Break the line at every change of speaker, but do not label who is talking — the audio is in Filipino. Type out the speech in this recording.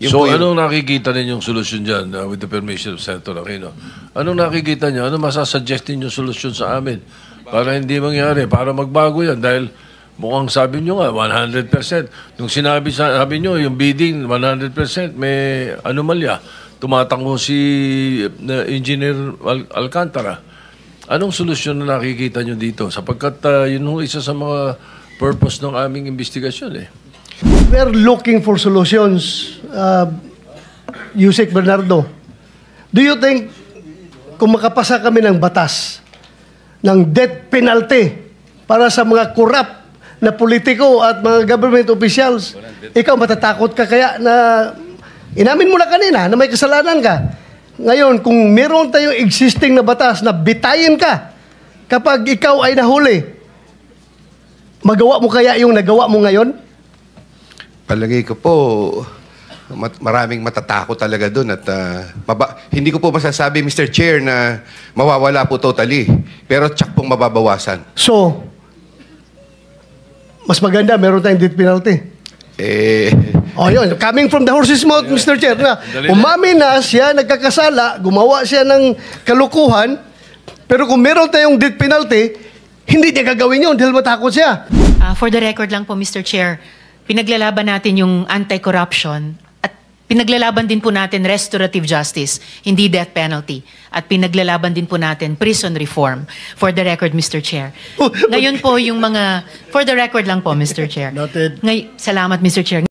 So, anong nakikita ninyong solusyon dyan with the permission of Senator Aquino? Anong nakikita niyo? Ano masasuggest ninyong solusyon sa amin? Para hindi mangyari, para magbago yan. Dahil mukhang sabi niyo nga, 100%. Nung sabi niyo, yung bidding, 100%, may anomalya. Tumatango si Engineer Alcantara. Anong solusyon na nakikita niyo dito? Sapagkat yun yung isa sa mga purpose ng aming investigasyon eh.
We're looking for solutions, Yusek Bernardo. Do you think kung makapasa kami ng batas ng death penalty para sa mga corrupt na politiko at mga government officials, ikaw matatakot ka kaya na inamin mo na kanina na may kasalanan ka? Ngayon, kung meron tayong existing na batas na bitayin ka kapag ikaw ay nahuli, magawa mo kaya yung nagawa mo ngayon?
Palagay ko po, maraming matatakot talaga doon at hindi ko po masasabi, Mr. Chair, na mawawala po totally. Pero tsak pong mababawasan.
So, mas maganda, meron tayong death penalty. Yun. Coming from the horse's mouth, Mr. Chair, na umamin na siya, nagkakasala, gumawa siya ng kalukuhan, pero kung meron tayong death penalty, hindi niya gagawin yun dahil matakot siya.
For the record lang po, Mr. Chair, pinaglalaban natin yung anti-corruption at pinaglalaban din po natin restorative justice, hindi death penalty. At pinaglalaban din po natin prison reform. For the record, Mr. Chair. Ngayon po yung mga, for the record lang po, Mr. Chair.
Noted.
Salamat, Mr. Chair.